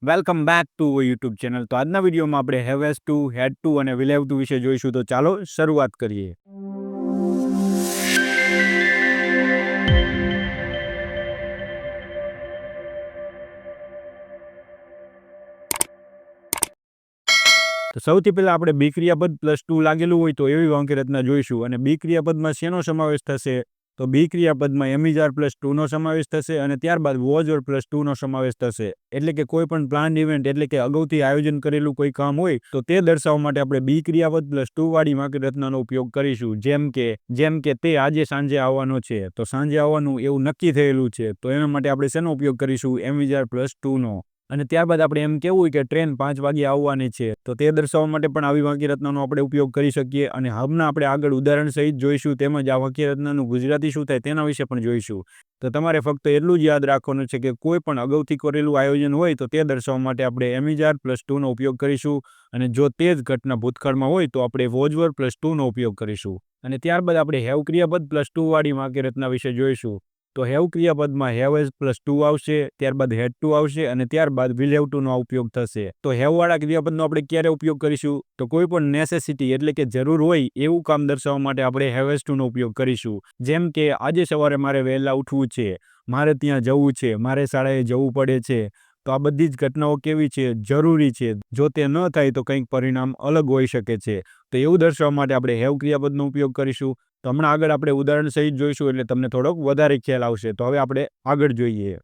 Welcome back to YouTube channel. તો આજના વિડીયોમાં આપણે have has to, had to અને વિલ હેવ ટુ વિશે જોઈશું. તો ચાલો શરૂઆત કરીએ. તો સૌથી પહેલા આપણે બી ક્રિયાપદ પ્લસ ટુ લાગેલું હોય તો એવી વાક્ય રચના જોઈશું. અને બી ક્રિયાપદમાં શેનો સમાવેશ થશે? તો બી ક્રિયાપદમાં એમિઝાર પ્લસ ટુનો સમાવેશ થશે અને ત્યારબાદ વોઝ ઓર પ્લસ ટુનો સમાવેશ થશે. એટલે કે કોઈ પણ પ્લાન ઇવેન્ટ એટલે કે અગાઉથી આયોજન કરેલું કોઈ કામ હોય તો તે દર્શાવવા માટે આપણે બી ક્રિયાપદ પ્લસ ટુ વાળી વાક્ય રચનાનો ઉપયોગ કરીશું. જેમ કે તે આજે સાંજે આવવાનો છે, તો સાંજે આવવાનું એવું નક્કી થયેલું છે, તો એના માટે આપણે શેનો ઉપયોગ કરીશું? એમિઝાર પ્લસ ટુનો. અને ત્યારબાદ આપણે એમ કેવું હોય કે ટ્રેન 5 વાગે આવવાની છે, તો તે દર્શાવવા માટે પણ આવી વાક્ય રચનાનો આપણે ઉપયોગ કરી શકીએ. અને હમણાં આપણે આગળ ઉદાહરણ સહિત જોઈશું, તેમજ આ વાક્ય રચનાનું ગુજરાતી શું થાય તેના વિશે પણ જોઈશું. તો તમારે ફક્ત એટલું જ યાદ રાખવાનું છે કે કોઈ પણ અગાઉથી કરેલું આયોજન હોય તો તે દર્શાવવા માટે આપણે એમિઝાર પ્લસ ટુનો ઉપયોગ કરીશું. અને જો તે જ ઘટના ભૂતકાળમાં હોય તો આપણે વોઝ ઓર પ્લસ ટુનો ઉપયોગ કરીશું. અને ત્યારબાદ આપણે હેવ ક્રિયાપદ પ્લસ ટુ વાળી વાક્ય રચના વિશે જોઈશું. તો હેવ ક્રિયાપદમાં હેવ હેઝ પ્લસ ટુ આવશે, ત્યારબાદ હેડ ટુ આવશે અને ત્યારબાદ વિલ હેવ ટુનો ઉપયોગ થશે. તો હેવ વાળા ક્રિયાપદનો આપણે ક્યારે ઉપયોગ કરીશું? તો કોઈ પણ નેસેસિટી એટલે કે જરૂર હોય એવું કામ દર્શાવવા માટે આપણે હેવ હેઝ ટુનો ઉપયોગ કરીશું. જેમ કે આજે સવારે મારે વહેલા ઉઠવું છે, મારે ત્યાં જવું છે, મારે શાળાએ જવું પડે છે. તો આ બધી જ ઘટનાઓ કેવી છે? જરૂરી છે. જો તે ન થાય તો કંઈક પરિણામ અલગ હોઈ શકે છે. તો એવું દર્શાવવા માટે આપણે હેવ ક્રિયાપદનો ઉપયોગ કરીશું. તો હમણાં આગળ આપણે ઉદાહરણ સહિત જોઈશું એટલે તમને થોડોક વધારે ખ્યાલ આવશે. તો હવે આપણે આગળ જોઈએ.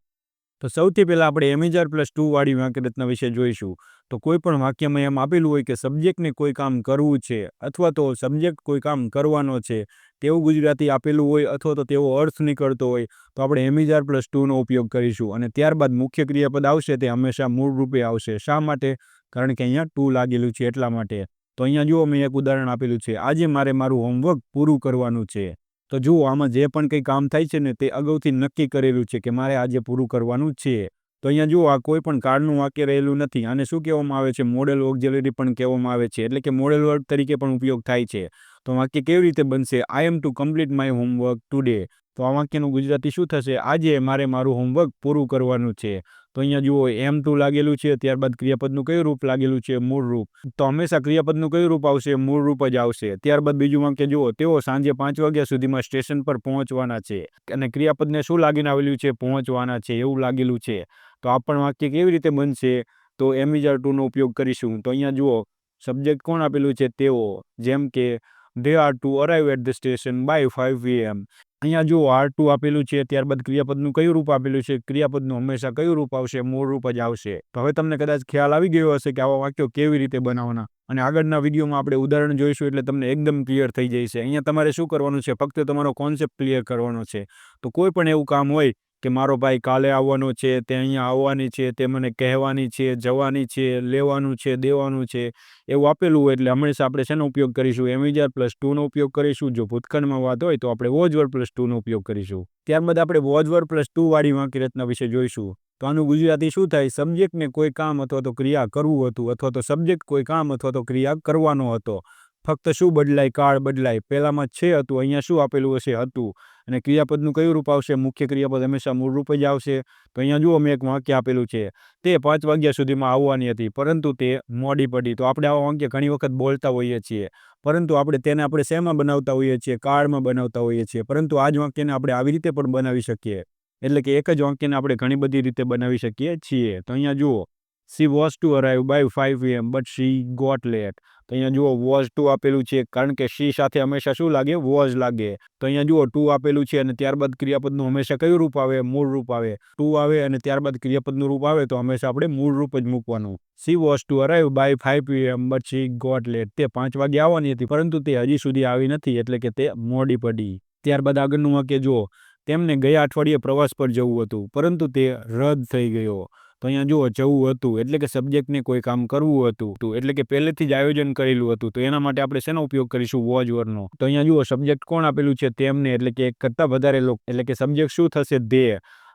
તો સૌથી પહેલા આપણે એમિઝાર પ્લસ ટુ વાળી વાક્ય રચના વિશે જોઈશું. તો કોઈ પણ વાક્યમાં એમ આપેલું હોય કે સબ્જેક્ટને કોઈ કામ કરવું છે અથવા તો સબ્જેક્ટ કોઈ કામ કરવાનો છે તેવું ગુજરાતી આપેલું હોય અથવા તો તેવો અર્થ નીકળતો હોય તો આપણે એમિઝાર પ્લસ ટુનો ઉપયોગ કરીશું. અને ત્યારબાદ મુખ્ય ક્રિયાપદ આવશે તે હંમેશા મૂળ રૂપે આવશે. શા માટે? કારણ કે અહીંયા ટુ લાગેલું છે એટલા માટે. તો અહીંયા જુઓ, મેં એક ઉદાહરણ આપેલું છે, આજે મારે મારું હોમવર્ક પૂરું કરવાનું છે. તો જુઓ, આમાં જે પણ કંઈ કામ થાય છે ને તે અગાઉથી નક્કી કરેલું છે કે મારે આજે પૂરું કરવાનું છે. તો અહીંયા જુઓ, આ કોઈ પણ કાળનું વાક્ય રહેલું નથી. આને શું કહેવામાં આવે છે? મોડેલ ઓક્ઝિલરી પણ કહેવામાં આવે છે. એટલે કે મોડેલ વર્બ તરીકે પણ ઉપયોગ થાય છે. તો વાક્ય કેવી રીતે બનશે? I am to complete my homework today. તો આ વાક્યનું ગુજરાતી શું થશે? આજે મારે મારું હોમવર્ક પૂરું કરવાનું છે. તો અહીંયા જુઓ, એમ ટુ લાગેલું છે, ત્યારબાદ ક્રિયાપદનું કયું રૂપ લાગેલું છે? મૂળ રૂપ. તો હંમેશા ક્રિયાપદનું કયું રૂપ આવશે? મૂળ રૂપ જ આવશે. ત્યારબાદ બીજું વાક્ય જુઓ, તેઓ સાંજે 5 વાગ્યા સુધીમાં સ્ટેશન પર પહોંચવાના છે. અને ક્રિયાપદને શું લાગીને આવેલું છે? પહોંચવાના છે એવું લાગેલું છે. તો આ પણ વાક્ય કેવી રીતે બનશે? તો એમિઝાર ટુનો ઉપયોગ કરીશું. તો અહીંયા જુઓ, સબ્જેક્ટ કોણ આપેલું છે? તેઓ. જેમ કે they are to arrive at the station by 5 am. અહીંયા જુઓ, આર ટુ આપેલું છે, ત્યારબાદ ક્રિયાપદનું કયું રૂપ આપેલું છે? ક્રિયાપદનું હંમેશા કયું રૂપ આવશે? મૂળ રૂપ જ આવશે. તો હવે તમને કદાચ ખ્યાલ આવી ગયો હશે કે આવા વાક્યો કેવી રીતે બનાવવાના. અને આગળના વિડીયોમાં આપણે ઉદાહરણ જોઈશું એટલે તમને એકદમ ક્લિયર થઈ જશે. અહીંયા તમારે શું કરવાનું છે? ફક્ત તમારો કોન્સેપ્ટ ક્લિયર કરવાનો છે. તો કોઈ પણ એવું કામ હોય કે મારો ભાઈ કાલે આવવાનો છે, તે અહીંયા આવવાની છે, તે મને કહેવાની છે, જવાની છે, લેવાનું છે, દેવાનું છે, એવું આપેલું હોય એટલે હંમેશા આપણે શેનો ઉપયોગ કરીશું? એમિઝાર પ્લસ ટુનો ઉપયોગ કરીશું. જો ભૂતકાળમાં વાત હોય તો આપણે વોઝ વર્ડ પ્લસ ટુનો ઉપયોગ કરીશું. ત્યારબાદ આપણે વોઝ વર્ડ પ્લસ ટુ વાળી વાક્ય રચના વિશે જોઈશું. તો આનું ગુજરાતી શું થાય? સબ્જેક્ટને કોઈ કામ અથવા તો ક્રિયા કરવું હતું અથવા તો સબ્જેક્ટ કોઈ કામ અથવા તો ક્રિયા કરવાનો હતો. ફક્ત શું બદલાય? કાળ બદલાય. પહેલામાં છે હતું, અહીંયા શું આપેલું હશે? હતું. અને ક્રિયાપદનું કયું રૂપ આવશે? મુખ્ય ક્રિયાપદ હંમેશા મૂળ રૂપ જ આવશે. તો અહીંયા જુઓ, મેં એક વાક્ય આપેલું છે, તે 5 વાગ્યા સુધીમાં આવવાની હતી પરંતુ તે મોડી પડી. તો આપણે આવા વાક્ય ઘણી વખત બોલતા હોઈએ છીએ, પરંતુ તેને આપણે શેમાં બનાવતા હોઈએ છીએ? કાળમાં બનાવતા હોઈએ છીએ. પરંતુ આ જ વાક્યને આપણે આવી રીતે પણ બનાવી શકીએ. એટલે કે એક જ વાક્યને આપણે ઘણી બધી રીતે બનાવી શકીએ છીએ. તો અહીંયા જુઓ, she was to arrive by 5 am but she got late. તો અહીંયા જુઓ, was ટુ આપેલું છે, કારણ કે she સાથે હંમેશા શું લાગે? was લાગે. તો અહીંયા જુઓ, ટુ આપેલું છે અને ત્યારબાદ ક્રિયાપદનું હંમેશા કયું રૂપ આવે? મૂળ રૂપ આવે. ટુ આવે અને ત્યારબાદ ક્રિયાપદનું રૂપ આવે તો હંમેશા આપણે મૂળ રૂપ જ મૂકવાનું. she was to arrive by 5 am but she got late. તે 5 વાગે આવવાની હતી પરંતુ તે હજી સુધી આવી નથી, એટલે કે તે મોડી પડી. ત્યારબાદ આગળનું વાક્ય જુઓ, તેમને ગયા અઠવાડિયે પ્રવાસ પર જવું હતું પરંતુ તે રદ થઈ ગયો. તો અહીંયા જુઓ, જવું હતું એટલે કે સબ્જેક્ટને કોઈ કામ કરવું હતું, એટલે કે પહેલેથી જ આયોજન કરેલું હતું. તો એના માટે આપણે શેનો ઉપયોગ કરીશું? વોઝ વર્ડનો. તો અહીંયા જુઓ, સબ્જેક્ટ કોણ આપેલું છે? તેમને, એટલે કે એક કરતાં વધારે લોકો, એટલે કે સબ્જેક્ટ શું થશે?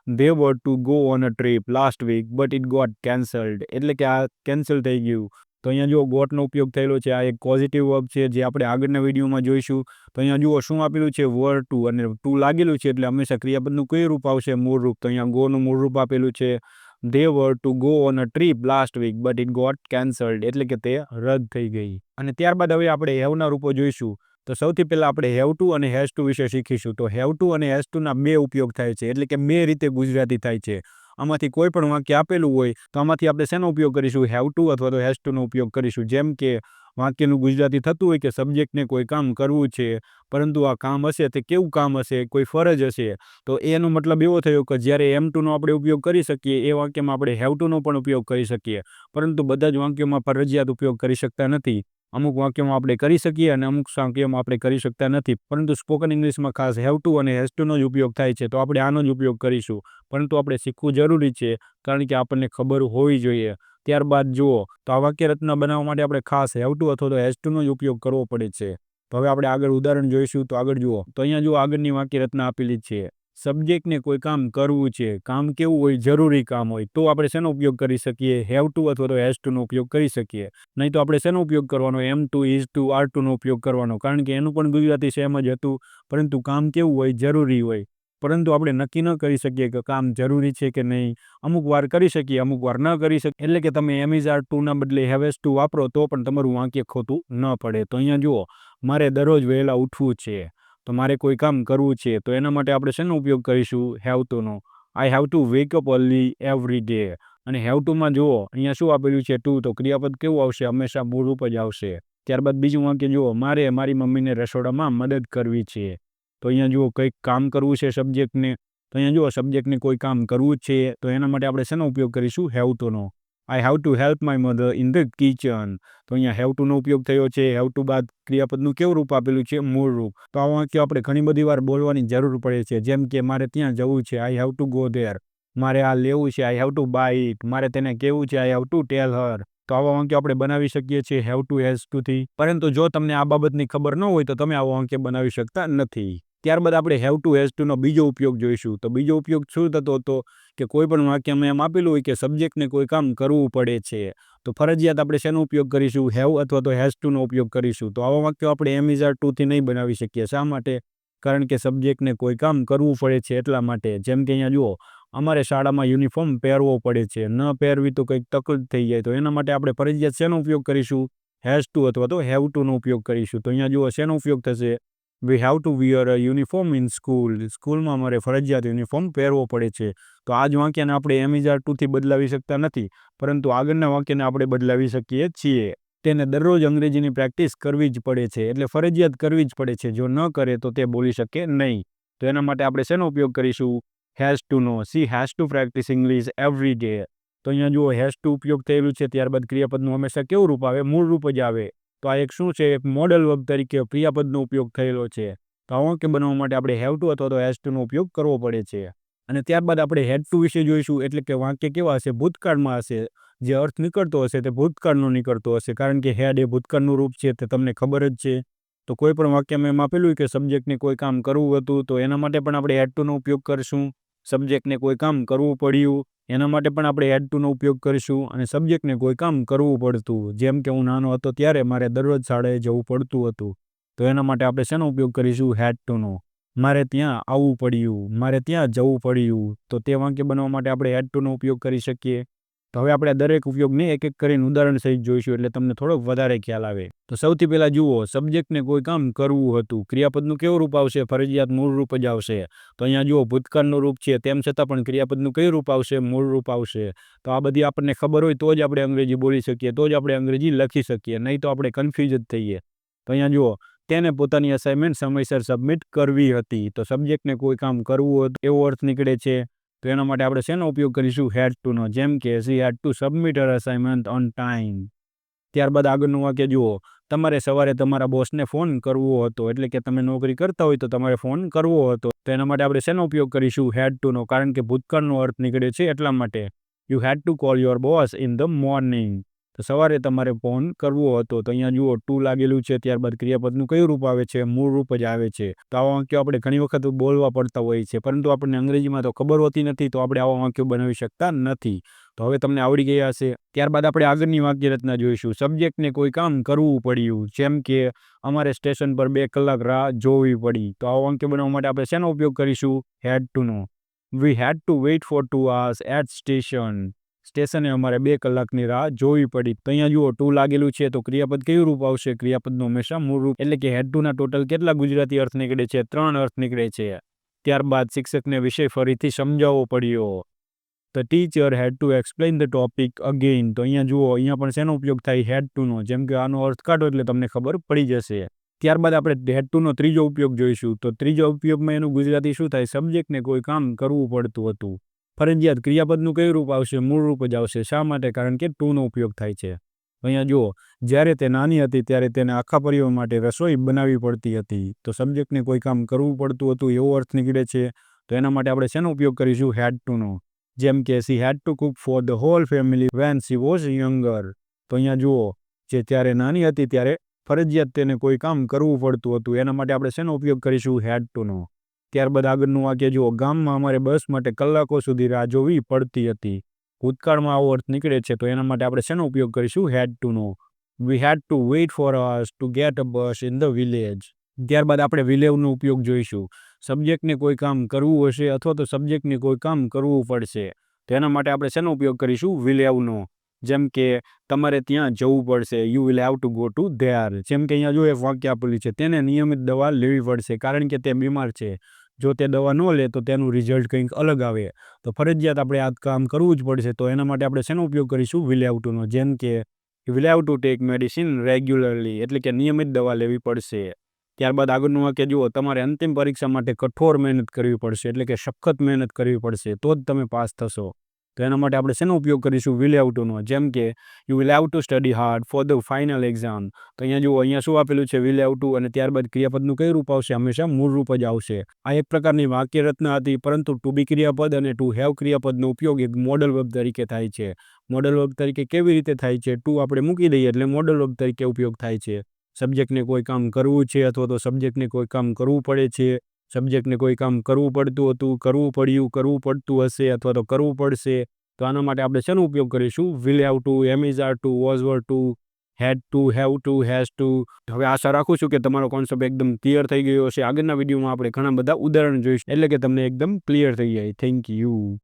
they were to go on a trip last week but it got cancelled. એટલે કે આ કેન્સલ થઈ ગયું. તો અહીંયા જુઓ, ગોટનો ઉપયોગ થયેલો છે. આ એક પોઝિટિવ વર્બ છે જે આપણે આગળના વિડીયોમાં જોઈશું. તો અહીંયા જુઓ, શું આપેલું છે? were to અને ટુ લાગેલું છે એટલે હંમેશા ક્રિયાપદનું કયું રૂપ આવશે? મૂળ રૂપ. તો અહીંયા ગોનું મૂળ રૂપ આપેલું છે. they were to go on a trip last week but it got cancelled, એટલે કે તે રદ થઈ ગઈ. અને ત્યારબાદ હવે આપણે હેવના રૂપો જોઈશું. તો સૌથી પહેલા આપણે હેવ ટુ અને હેઝ ટુ વિશે શીખીશું. તો હેવ ટુ અને હેઝ ટુ ના બે ઉપયોગ થાય છે, એટલે કે બે રીતે ગુજરાતી થાય છે. આમાંથી કોઈ પણ વાક્ય આપેલું હોય તો આમાંથી આપણે શેનો ઉપયોગ કરીશું? હેવ ટુ અથવા તો હેઝ ટુનો ઉપયોગ કરીશું. જેમ કે વાક્યનું ગુજરાતી થતું હોય કે સબ્જેક્ટને કોઈ કામ કરવું છે, પરંતુ આ કામ હશે તે કેવું કામ હશે, કોઈ ફરજ હશે, તો એનો મતલબ એવો થયો કે જ્યારે એમ ટુનો આપણે ઉપયોગ કરી શકીએ એ વાક્યમાં આપણે હેવ ટુનો પણ ઉપયોગ કરી શકીએ, પરંતુ બધા જ વાક્યોમાં ફરજિયાત ઉપયોગ કરી શકતા નથી. અમુક વાક્યોમાં આપણે કરી શકીએ અને અમુક વાક્યોમાં આપણે કરી શકતા નથી. પરંતુ સ્પોકન ઇંગ્લિશમાં ખાસ હેવ ટુ અને હેઝ ટુનો જ ઉપયોગ થાય છે, તો આપણે આનો જ ઉપયોગ કરીશું. પરંતુ આપણે શીખવું જરૂરી છે, કારણ કે આપણને ખબર હોવી જોઈએ. ત્યારબાદ જુઓ તો આ વાક્ય રચના બનાવવા માટે આપણે ખાસ હેવ ટુ અથવા તો હેઝ ટુનો જ ઉપયોગ કરવો પડે છે. તો હવે આપણે આગળ ઉદાહરણ જોઈશું. તો આગળ જુઓ તો અહીંયા જુઓ આગળની વાક્ય રચના આપેલી છે. સબ્જેક્ટને કોઈ કામ કરવું છે, કામ કેવું હોય? જરૂરી કામ હોય. તો આપણે શેનો ઉપયોગ કરી શકીએ? હેવ ટુ અથવા તો હેઝ ટુનો ઉપયોગ કરી શકીએ. નહીં તો આપણે શેનો ઉપયોગ કરવાનો? એમ ટુ, ઇઝ ટુ, આર ટુનો ઉપયોગ કરવાનો, કારણ કે એનું પણ ગુજરાતી સેમ જ હતું, પરંતુ કામ કેવું હોય? જરૂરી હોય. પરંતુ આપણે નક્કી ન કરી શકીએ કે કામ જરૂરી છે કે નહીં. અમુક વાર કરી શકીએ, અમુક વાર ન કરી શકીએ. એટલે કે તમે એમ ઇઝ આર ટુના બદલે હેવ એઝ ટુ વાપરો તો પણ તમારું વાક્ય ખોટું ન પડે. તો અહીંયા જુઓ, મારે દરરોજ વહેલા ઉઠવું છે, તો મારે કોઈ કામ કરવું છે, તો એના માટે આપણે શેનો ઉપયોગ કરીશું? હેવ ટુનો. I have to wake up early every day. અને હેવ ટુમાં જુઓ અહીંયા શું આપેલું છે? ટુ. તો ક્રિયાપદ કેવું આવશે? હંમેશા મૂળરૂપ જ આવશે. ત્યારબાદ બીજું વાક્ય જુઓ, મારે મારી મમ્મીને રસોડામાં મદદ કરવી છે. તો અહીંયા જુઓ કંઈક કામ કરવું છે સબ્જેક્ટને, તો અહીંયા જુઓ સબ્જેક્ટને કોઈ કામ કરવું છે, તો એના માટે આપણે શેનો ઉપયોગ કરીશું? હેવ ટુનો. I have to help my mother in the kitchen. તો અહીંયા હેવ ટુનો ઉપયોગ થયો છે. હેવ ટુ બાદ ક્રિયાપદનું કેવું રૂપ આપેલું છે? મૂળ રૂપ. તો આ વાક્ય આપણે ઘણી બધી વાર બોલવાની જરૂર પડે છે. જેમ કે મારે ત્યાં જવું છે, I have to go there. મારે આ લેવું છે, I have to buy it. મારે તેને કેવું છે, આઈ હેવ ટુ ટેલ હર. તો આવા વાક્ય આપણે બનાવી શકીએ છીએ હેવ ટુ હેઝ ટુ થી. પરંતુ જો તમને આ બાબતની ખબર ન હોય તો તમે આવા વાક્ય બનાવી શકતા નથી. ત્યારબાદ આપણે હેવ ટુ હેઝ ટુનો બીજો ઉપયોગ જોઈશું. તો બીજો ઉપયોગ શું થતો હતો કે કોઈ પણ વાક્યમાં એમ આપેલું હોય કે સબ્જેક્ટને કોઈ કામ કરવું પડે છે, તો ફરજિયાત આપણે શેનો ઉપયોગ કરીશું? હેવ અથવા તો હેઝ ટુનો ઉપયોગ કરીશું. તો આવા વાક્યો આપણે એમ ઇઝ આર ટુથી નહીં બનાવી શકીએ. શા માટે? કારણ કે સબ્જેક્ટને કોઈ કામ કરવું પડે છે એટલા માટે. જેમ કે અહીંયા જુઓ, અમારે શાળામાં યુનિફોર્મ પહેરવો પડે છે, ન પહેરવી તો કંઈક તકલીફ થઈ જાય, તો એના માટે આપણે ફરજિયાત શેનો ઉપયોગ કરીશું? હેઝ ટુ અથવા તો હેવ ટુનો ઉપયોગ કરીશું. તો અહીંયા જુઓ શેનો ઉપયોગ થશે? We have to wear a uniform in school. સ્કૂલમાં અમારે ફરજિયાત યુનિફોર્મ પહેરવો પડે છે. તો આ જ વાક્યને આપણે એમ ઇઝ આર ટુથી બદલાવી શકતા નથી, પરંતુ આગળના વાક્યને આપણે બદલાવી શકીએ છીએ. તેને દરરોજ અંગ્રેજીની પ્રેક્ટિસ કરવી જ પડે છે, એટલે ફરજિયાત કરવી જ પડે છે. જો ન કરે તો તે બોલી શકે નહીં. તો એના માટે આપણે શેનો ઉપયોગ કરીશું? હેઝ ટુનો. She has to practise English every day. તો અહીંયા જુઓ હેઝ ટુ ઉપયોગ થયેલું છે. ત્યારબાદ ક્રિયાપદનું હંમેશા કેવું રૂપ આવે? મૂળ રૂપ જ આવે. તો આ એક શું છે? એક મોડલ વર્બ તરીકે ક્રિયાપદનો ઉપયોગ થયેલો છે. તો આ વાક્ય બનાવવા માટે આપણે હેવ ટુ અથવા તો હેઝ ટુનો ઉપયોગ કરવો પડે છે. અને ત્યારબાદ આપણે હેડ ટુ વિશે જોઈશું. એટલે કે વાક્ય કેવા હશે? ભૂતકાળમાં હશે. જે અર્થ નીકળતો હશે તે ભૂતકાળનો નીકળતો હશે, કારણ કે હેડ એ ભૂતકાળનું રૂપ છે, તે તમને ખબર જ છે. તો કોઈ પણ વાક્યમાં એમ આપેલું હોય કે સબ્જેક્ટને કોઈ કામ કરવું હતું, તો એના માટે પણ આપણે હેડ ટુનો ઉપયોગ કરીશું. સબ્જેક્ટને કોઈ કામ કરવું પડ્યું, એના માટે પણ આપણે હેડ ટુનો ઉપયોગ કરીશું. અને સબ્જેક્ટને કોઈ કામ કરવું પડતું, જેમ કે હું નાનો હતો ત્યારે મારે દરરોજ શાળાએ જવું પડતું હતું, તો એના માટે આપણે શેનો ઉપયોગ કરીશું? હેડ ટુનો. મારે ત્યાં આવવું પડ્યું, મારે ત્યાં જવું પડ્યું, તો તે વાક્ય બનાવવા માટે આપણે હેડ ટુનો ઉપયોગ કરી શકીએ. તો હવે આપણે દરેક ઉપયોગને એક એક કરીને ઉદાહરણ સહિત જોઈશું, એટલે તમને થોડોક વધારે ખ્યાલ આવે. તો સૌથી પહેલા જુઓ, સબ્જેક્ટને કોઈ કામ કરવું હતું. ક્રિયાપદનું કેવું રૂપ આવશે? ફરજિયાત મૂળ રૂપ જ આવશે. તો અહીંયા જુઓ ભૂતકાળનું રૂપ છે, તેમ છતાં પણ ક્રિયાપદનું કયું રૂપ આવશે? મૂળ રૂપ આવશે. તો આ બધી આપણને ખબર હોય તો જ આપણે અંગ્રેજી બોલી શકીએ, તો જ આપણે અંગ્રેજી લખી શકીએ, નહીં તો આપણે કન્ફ્યુઝ જ થઈએ. તો અહીંયા જુઓ, તેને પોતાની અસાઇનમેન્ટ સમયસર સબમિટ કરવી હતી. તો સબ્જેક્ટને કોઈ કામ કરવું હતું એવો અર્થ નીકળે છે. તો એના માટે આપણે શેનો ઉપયોગ કરીશું? હેડ ટુનો. જેમ કે she had to submit her assignment on time. ત્યારબાદ આગળનું વાક્ય જુઓ, તમારે સવારે તમારા બોસને ફોન કરવો હતો. એટલે કે તમે નોકરી કરતા હોય તો તમારે ફોન કરવો હતો. તો એના માટે આપણે શેનો ઉપયોગ કરીશું? હેડ ટુનો, કારણ કે ભૂતકાળનો અર્થ નીકળે છે એટલા માટે. You had to call your boss in the morning. તો સવારે તમારે ફોન કરવો હતો. તો અહીંયા જુઓ ટુ લાગેલું છે. ત્યારબાદ ક્રિયાપદનું કયું રૂપ આવે છે? મૂળ રૂપ જ આવે છે. તો આવા વાક્યો આપણે ઘણી વખત બોલવા પડતા હોય છે, પરંતુ આપણને અંગ્રેજીમાં તો ખબર હોતી નથી, તો આપણે આવા વાક્યો બનાવી શકતા નથી. તો હવે તમને આવડી ગયા હશે. ત્યારબાદ આપણે આગળની વાક્ય રચના જોઈશું. સબ્જેક્ટને કોઈ કામ કરવું પડ્યું, જેમ કે અમારે સ્ટેશન પર 2 કલાક રાહ જોવી પડી. તો આવા વાક્ય બનાવવા માટે આપણે શેનો ઉપયોગ કરીશું? હેડ ટુનો. We had to wait for 2 hours at સ્ટેશને અમારે 2 કલાકની રાહ જોવી પડી. તો અહીંયા જુઓ ટુ લાગેલું છે તો ક્રિયાપદ કયું રૂપ આવશે? ક્રિયાપદનું હંમેશા મૂળ રૂપ, એટલે કે હેડ ટુના ટોટલ કેટલા ગુજરાતી અર્થ નીકળે છે? 3 અર્થ નીકળે છે. ત્યારબાદ શિક્ષકને વિષય ફરીથી સમજાવવો પડ્યો. The teacher had to explain the topic again. તો અહીંયા જુઓ, અહીંયા પણ શેનો ઉપયોગ થાય? હેડ ટુનો. જેમ કે આનો અર્થ કાઢો એટલે તમને ખબર પડી જશે. ત્યારબાદ આપણે હેડ ટુનો ત્રીજો ઉપયોગ જોઈશું. તો ત્રીજો ઉપયોગમાં એનું ગુજરાતી શું થાય? સબ્જેક્ટને કોઈ કામ કરવું પડતું હતું. ફરજિયાત ક્રિયાપદનું કયું રૂપ આવશે? મૂળ રૂપ જ આવશે. શા માટે? કારણ કે ટુનો ઉપયોગ થાય છે. અહીંયા જુઓ, જ્યારે તે નાની હતી ત્યારે તેને આખા પરિવાર માટે રસોઈ બનાવવી પડતી હતી. તો સબ્જેક્ટને કોઈ કામ કરવું પડતું હતું એવો અર્થ નીકળે છે. તો એના માટે આપણે શેનો ઉપયોગ કરીશું? હેડ ટુનો. જેમ કે she had to cook for the whole family when she was younger. તો અહીંયા જુઓ, જે ત્યારે નાની હતી ત્યારે ફરજિયાત તેને કોઈ કામ કરવું પડતું હતું. એના માટે આપણે શેનો ઉપયોગ કરીશું? હેડ ટુનો. ત્યારબાદ આગળનું વાક્ય જુઓ, ગામમાં અમારે બસ માટે કલાકો સુધી રાહ જોવી પડતી હતી. ભૂતકાળમાં આવો અર્થ નીકળે છે. તો એના માટે આપણે શેનો ઉપયોગ કરીશું? હેડ ટુનો. We had to wait for hours to get a bus in the village. ત્યારબાદ આપણે વિલેવનો ઉપયોગ જોઈશું. સબ્જેક્ટને કોઈ કામ કરવું હશે અથવા તો સબ્જેક્ટને કોઈ કામ કરવું પડશે. તો એના માટે આપણે શેનો ઉપયોગ કરીશું? વિલ હેવનો. જેમ કે તમારે ત્યાં જવું પડશે. You will have to go to there. જેમ કે અહીંયા જો એક વાક્ય આપેલું છે, તેને નિયમિત દવા લેવી પડશે કારણ કે તે બીમાર છે. જો તે દવા ન લે તો તેનું રિઝલ્ટ કંઈક અલગ આવે. તો ફરજિયાત આપણે આ કામ કરવું જ પડશે. તો એના માટે આપણે શેનો ઉપયોગ કરીશું? વિલ હેવ ટુનો. જેમ કે will have to take medicine regularly, એટલે કે નિયમિત દવા લેવી પડશે. ત્યારબાદ આગળનું વાક્ય જુઓ, તમારે અંતિમ પરીક્ષા માટે કઠોર મહેનત કરવી પડશે, એટલે કે સખત મહેનત કરવી પડશે તો જ તમે પાસ થશો. તો એના માટે આપણે શેનો ઉપયોગ કરીશું? વિલ હેવ ટુનો. જેમ કે you will have to study hard for the final exam. તો અહીંયા જુઓ, અહીંયા શું આપેલું છે? Will have to. અને ત્યારબાદ ક્રિયાપદનું કયું રૂપ આવશે? હંમેશા મૂળ રૂપ જ આવશે. આ એક પ્રકારની વાક્ય રચના હતી, પરંતુ ટુ બી ક્રિયાપદ અને ટુ હેવ ક્રિયાપદનો ઉપયોગ એક મોડલ વર્બ તરીકે થાય છે. મોડલ વર્બ તરીકે કેવી રીતે થાય છે? ટુ આપણે મૂકી દઈએ એટલે મોડલ વર્બ તરીકે ઉપયોગ થાય છે. સબ્જેક્ટને કોઈ કામ કરવું છે અથવા તો સબ્જેક્ટને કોઈ કામ કરવું પડે છે. સબ્જેક્ટને કોઈ કામ કરવું પડતું હતું, કરવું પડ્યું, કરવું પડતું હશે અથવા તો કરવું પડશે. તો આના માટે આપણે શેનો ઉપયોગ કરીશું? Will have to, am are to, was were to, had to, have to, has to. હવે આશા રાખું છું કે તમારો કોન્સેપ્ટ એકદમ ક્લિયર થઈ ગયો હશે. આગળના વિડીયોમાં આપણે ઘણા બધા ઉદાહરણ જોઈશું, એટલે કે તમને એકદમ ક્લિયર થઈ જાય. Thank you.